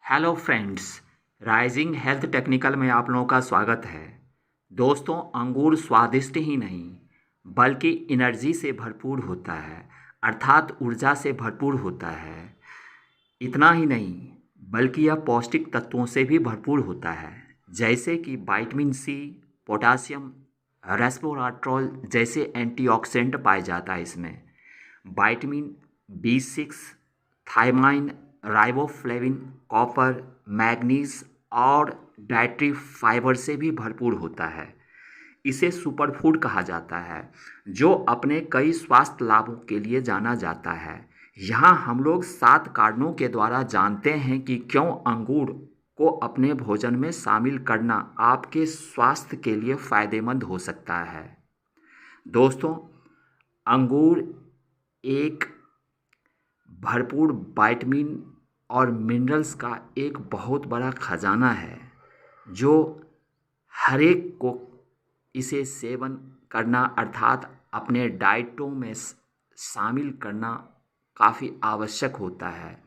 Hello friends, rising health technical में आप लोगों का स्वागत है। दोस्तों, अंगूर स्वादिष्ट ही नहीं बल्कि एनर्जी से भरपूर होता है, अर्थात ऊर्जा से भरपूर होता है। इतना ही नहीं बल्कि यह पौष्टिक तत्वों से भी भरपूर होता है, जैसे कि विटामिन सी, पोटासियम, रेस्वेराट्रोल जैसे एंटीऑक्सीडेंट पाए जाता है इसमें। Vitamin B6, thiamine, riboflavin, copper, manganese और डाइटरी फाइबर से भी भरपूर होता है। इसे सुपरफूड कहा जाता है, जो अपने कई स्वास्थ्य लाभों के लिए जाना जाता है। यहाँ हम लोग 7 कारणों के द्वारा जानते हैं कि क्यों अंगूर को अपने भोजन में शामिल करना आपके स्वास्थ्य के लिए फायदेमंद हो सकता है। दोस्तों, अंगूर एक भरपूर विटामिन और मिनरल्स का एक बहुत बड़ा खजाना है, जो हर एक को इसे सेवन करना अर्थात अपने डाइटों में शामिल करना काफ़ी आवश्यक होता है।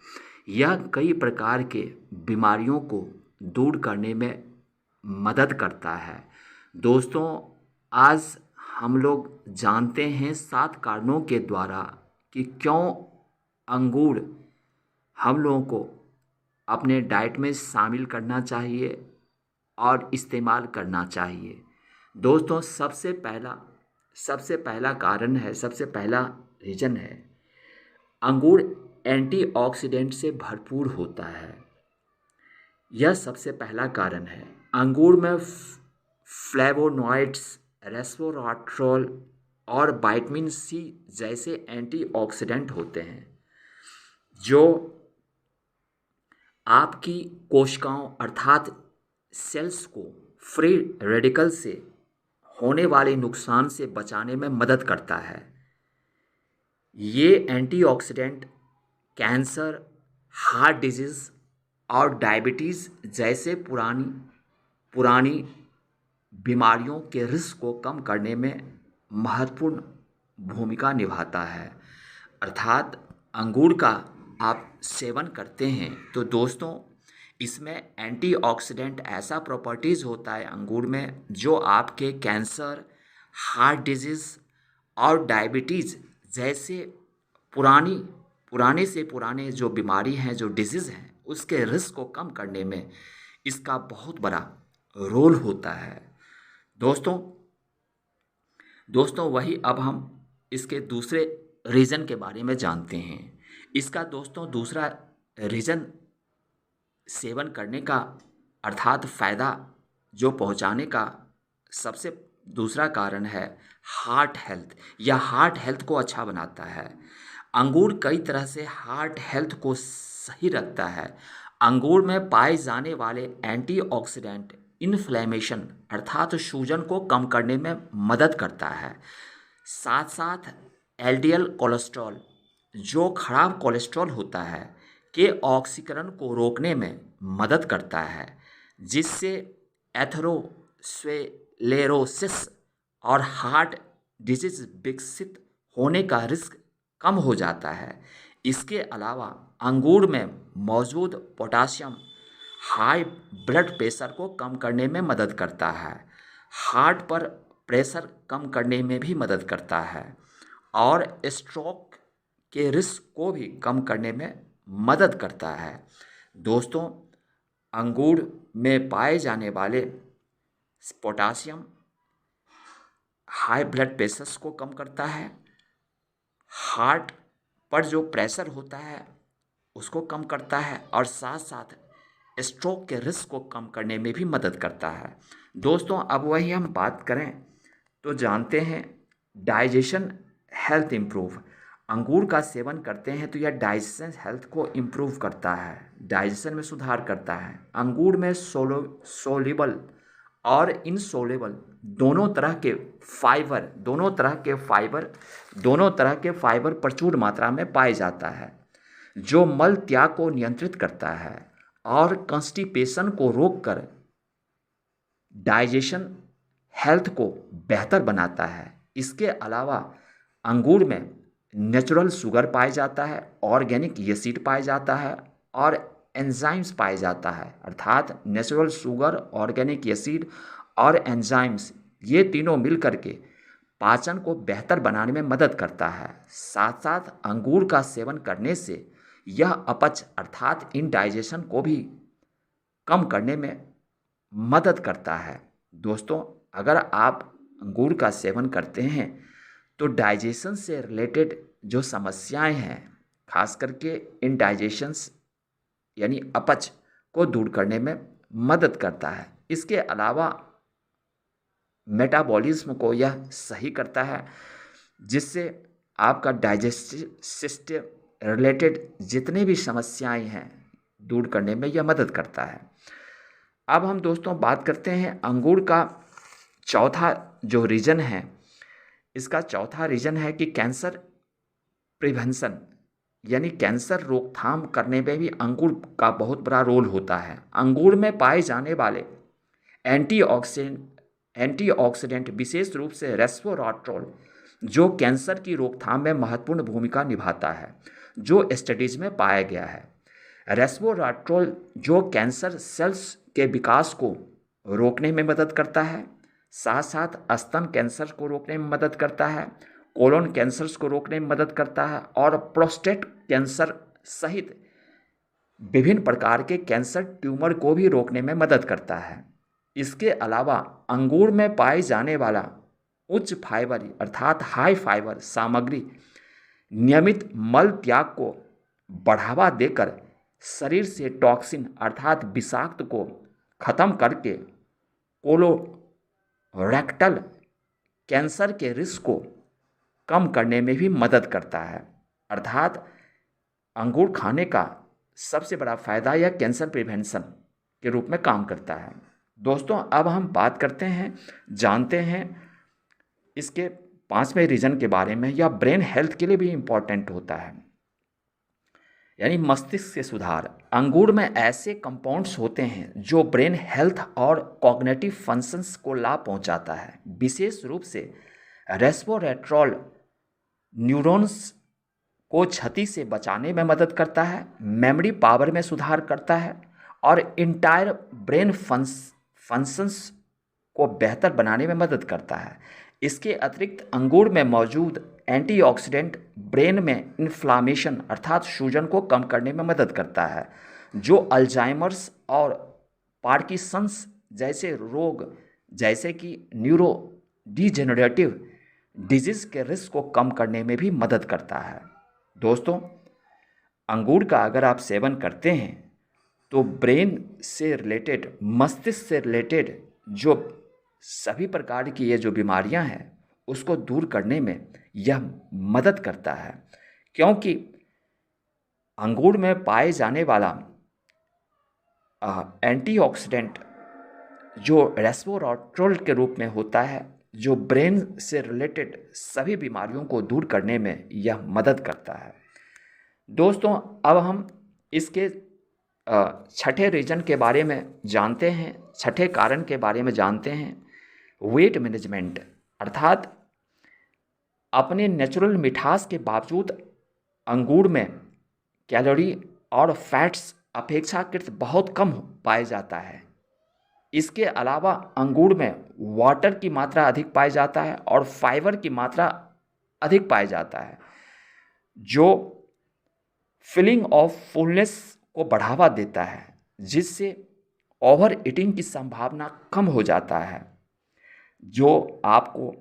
यह कई प्रकार के बीमारियों को दूर करने में मदद करता है। दोस्तों, आज हम लोग जानते हैं 7 कारणों के द्वारा कि क्यों अंगूर हम लोगों को अपने डाइट में शामिल करना चाहिए और इस्तेमाल करना चाहिए। दोस्तों, सबसे पहला रीज़न है, अंगूर एंटीऑक्सीडेंट से भरपूर होता है। यह सबसे पहला कारण है। अंगूर में फ्लेवोनॉइड्स, रेस्वेराट्रोल और विटामिन सी जैसे एंटीऑक्सीडेंट होते हैं, जो आपकी कोशिकाओं अर्थात सेल्स को फ्री रेडिकल से होने वाले नुकसान से बचाने में मदद करता है। ये एंटीऑक्सीडेंट कैंसर, हार्ट डिजीज़ और डायबिटीज़ जैसे पुरानी पुरानी बीमारियों के रिस्क को कम करने में महत्वपूर्ण भूमिका निभाता है। अर्थात अंगूर का आप सेवन करते हैं तो दोस्तों, इसमें एंटीऑक्सीडेंट ऐसा प्रॉपर्टीज़ होता है अंगूर में, जो आपके कैंसर, हार्ट डिजीज़ और डायबिटीज़ जैसे पुरानी पुराने से पुराने जो बीमारी हैं, जो डिजीज़ हैं, उसके रिस्क को कम करने में इसका बहुत बड़ा रोल होता है। दोस्तों दोस्तों वही अब हम इसके दूसरे रीज़न के बारे में जानते हैं। इसका दोस्तों दूसरा रीज़न सेवन करने का अर्थात फ़ायदा जो पहुंचाने का सबसे दूसरा कारण है हार्ट हेल्थ। यह हार्ट हेल्थ को अच्छा बनाता है। अंगूर कई तरह से हार्ट हेल्थ को सही रखता है। अंगूर में पाए जाने वाले एंटीऑक्सीडेंट इन्फ्लेमेशन अर्थात सूजन को कम करने में मदद करता है। साथ साथ एलडीएल कोलेस्ट्रॉल, जो खराब कोलेस्ट्रॉल होता है, के ऑक्सीकरण को रोकने में मदद करता है, जिससे एथेरोस्क्लेरोसिस और हार्ट डिजीज विकसित होने का रिस्क कम हो जाता है। इसके अलावा अंगूर में मौजूद पोटासियम हाई ब्लड प्रेशर को कम करने में मदद करता है, हार्ट पर प्रेशर कम करने में भी मदद करता है और स्ट्रोक के रिस्क को भी कम करने में मदद करता है। दोस्तों, अंगूर में पाए जाने वाले पोटासियम हाई ब्लड प्रेशर को कम करता है, हार्ट पर जो प्रेशर होता है उसको कम करता है और साथ साथ स्ट्रोक के रिस्क को कम करने में भी मदद करता है। दोस्तों, अब वही हम बात करें तो जानते हैं डाइजेशन हेल्थ इम्प्रूव। अंगूर का सेवन करते हैं तो यह डाइजेशन हेल्थ को इम्प्रूव करता है, डाइजेशन में सुधार करता है। अंगूर में सोल्यूबल और इनसोल्यूबल दोनों तरह के फाइबर प्रचुर मात्रा में पाए जाता है, जो मल त्याग को नियंत्रित करता है और कॉन्स्टिपेशन को रोककर डाइजेशन हेल्थ को बेहतर बनाता है। इसके अलावा अंगूर में नेचुरल शुगर पाया जाता है, ऑर्गेनिक एसिड पाया जाता है और एंजाइम्स पाया जाता है, अर्थात नेचुरल शुगर, ऑर्गेनिक एसिड और एंजाइम्स, ये तीनों मिल करके पाचन को बेहतर बनाने में मदद करता है। साथ साथ अंगूर का सेवन करने से यह अपच अर्थात इंडाइजेशन को भी कम करने में मदद करता है। दोस्तों, अगर आप अंगूर का सेवन करते हैं तो डाइजेशन से रिलेटेड जो समस्याएं हैं, खास करके इंडाइजेशंस यानी अपच को दूर करने में मदद करता है। इसके अलावा मेटाबॉलिज्म को यह सही करता है, जिससे आपका डाइजेस्टिव सिस्टम रिलेटेड जितने भी समस्याएं हैं दूर करने में यह मदद करता है। अब हम दोस्तों बात करते हैं अंगूर का चौथा जो रीजन है। इसका चौथा रीजन है कि कैंसर प्रिवेंशन यानी कैंसर रोकथाम करने में भी अंगूर का बहुत बड़ा रोल होता है। अंगूर में पाए जाने वाले एंटीऑक्सीडेंट विशेष रूप से रेस्वेराट्रोल जो कैंसर की रोकथाम में महत्वपूर्ण भूमिका निभाता है, जो स्टडीज में पाया गया है। रेस्वेराट्रोल जो कैंसर सेल्स के विकास को रोकने में मदद करता है, साथ साथ स्तन कैंसर को रोकने में मदद करता है, कोलोन कैंसर्स को रोकने में मदद करता है और प्रोस्टेट कैंसर सहित विभिन्न प्रकार के कैंसर ट्यूमर को भी रोकने में मदद करता है। इसके अलावा अंगूर में पाए जाने वाला उच्च फाइबर अर्थात हाई फाइबर सामग्री नियमित मल त्याग को बढ़ावा देकर शरीर से टॉक्सिन अर्थात विषाक्त को खत्म करके कोलोरेक्टल कैंसर के रिस्क को कम करने में भी मदद करता है। अर्थात अंगूर खाने का सबसे बड़ा फायदा यह कैंसर प्रिवेंशन के रूप में काम करता है। दोस्तों, अब हम बात करते हैं, जानते हैं इसके पांचवें रीजन के बारे में। यह ब्रेन हेल्थ के लिए भी इम्पॉर्टेंट होता है, यानी मस्तिष्क के सुधार। अंगूर में ऐसे कंपाउंड्स होते हैं जो ब्रेन हेल्थ और कॉग्निटिव फंक्शंस को लाभ पहुंचाता है। विशेष रूप से रेस्वेराट्रोल न्यूरॉन्स को क्षति से बचाने में मदद करता है, मेमोरी पावर में सुधार करता है और इंटायर ब्रेन फंक्शंस को बेहतर बनाने में मदद करता है। इसके अतिरिक्त अंगूर में मौजूद एंटीऑक्सीडेंट ब्रेन में इन्फ्लामेशन अर्थात सूजन को कम करने में मदद करता है, जो अल्जाइमर्स और पार्किंसंस जैसे रोग जैसे कि न्यूरो डिजेनरेटिव डिजीज के रिस्क को कम करने में भी मदद करता है। दोस्तों, अंगूर का अगर आप सेवन करते हैं तो ब्रेन से रिलेटेड, मस्तिष्क से रिलेटेड जो सभी प्रकार की ये जो बीमारियां हैं उसको दूर करने में यह मदद करता है, क्योंकि अंगूर में पाए जाने वाला एंटीऑक्सीडेंट जो रेस्वेराट्रोल के रूप में होता है, जो ब्रेन से रिलेटेड सभी बीमारियों को दूर करने में यह मदद करता है। दोस्तों, अब हम इसके छठे रीजन के बारे में जानते हैं, छठे कारण के बारे में जानते हैं। वेट मैनेजमेंट अर्थात अपने नेचुरल मिठास के बावजूद अंगूर में कैलोरी और फैट्स अपेक्षाकृत बहुत कम पाया जाता है। इसके अलावा अंगूर में वाटर की मात्रा अधिक पाया जाता है और फाइबर की मात्रा अधिक पाया जाता है, जो फीलिंग ऑफ फुलनेस को बढ़ावा देता है, जिससे ओवर ईटिंग की संभावना कम हो जाता है, जो आपको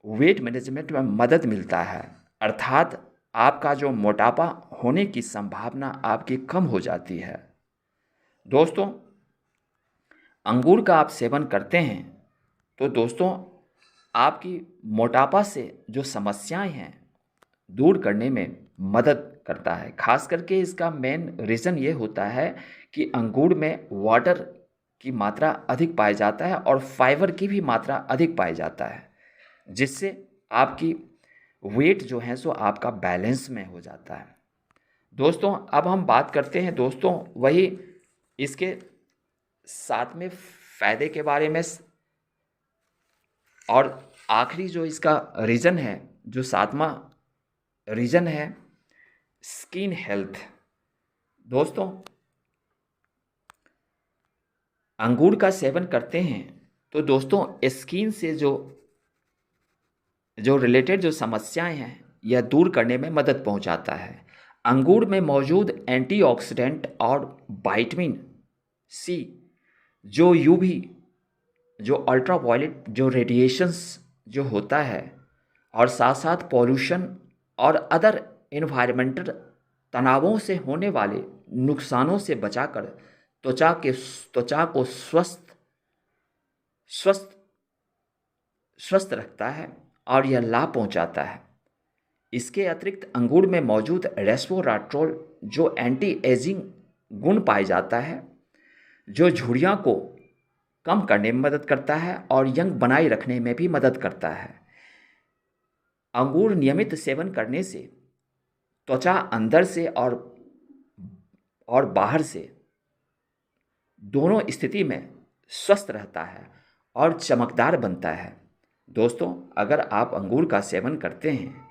वेट मैनेजमेंट में मदद मिलता है। अर्थात आपका जो मोटापा होने की संभावना आपकी कम हो जाती है। दोस्तों, अंगूर का आप सेवन करते हैं तो दोस्तों आपकी मोटापा से जो समस्याएं हैं दूर करने में मदद करता है। खास करके इसका मेन रीज़न ये होता है कि अंगूर में वाटर की मात्रा अधिक पाया जाता है और फाइबर की भी मात्रा अधिक पाया जाता है, जिससे आपकी वेट जो है सो आपका बैलेंस में हो जाता है। दोस्तों, अब हम बात करते हैं दोस्तों वही इसके सातवें फायदे के बारे में, और आखिरी जो इसका रीज़न है, जो सातवां रीज़न है, स्किन हेल्थ। दोस्तों, अंगूर का सेवन करते हैं तो दोस्तों स्किन से जो रिलेटेड जो समस्याएं हैं यह दूर करने में मदद पहुंचाता है। अंगूर में मौजूद एंटीऑक्सीडेंट और विटामिन सी जो यूवी जो अल्ट्रावायलेट जो रेडिएशंस जो होता है और साथ साथ पॉल्यूशन और अदर इन्वायरमेंटल तनावों से होने वाले नुकसानों से बचाकर त्वचा को स्वस्थ स्वस्थ स्वस्थ रखता है और यह लाभ पहुंचाता है। इसके अतिरिक्त अंगूर में मौजूद रेस्वेराट्रोल जो एंटी एजिंग गुण पाया जाता है जो झुर्रियाँ को कम करने में मदद करता है और यंग बनाए रखने में भी मदद करता है। अंगूर नियमित सेवन करने से त्वचा अंदर से और बाहर से दोनों स्थिति में स्वस्थ रहता है और चमकदार बनता है। दोस्तों, अगर आप अंगूर का सेवन करते हैं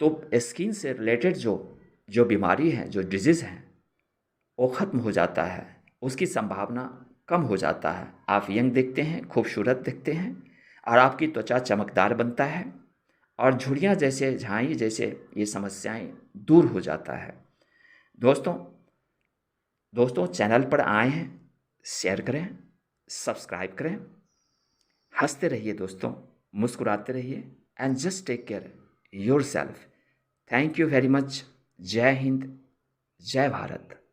तो स्किन से रिलेटेड जो बीमारी है, जो डिजीज़ हैं, वो ख़त्म हो जाता है, उसकी संभावना कम हो जाता है। आप यंग दिखते हैं, खूबसूरत दिखते हैं और आपकी त्वचा चमकदार बनता है और झुर्रियाँ जैसे झाई जैसे ये समस्याएं दूर हो जाता है। दोस्तों चैनल पर आए हैं, शेयर करें, सब्सक्राइब करें, हंसते रहिए दोस्तों, मुस्कुराते रहिए and just take care yourself. Thank you very much. जय हिंद, जय भारत।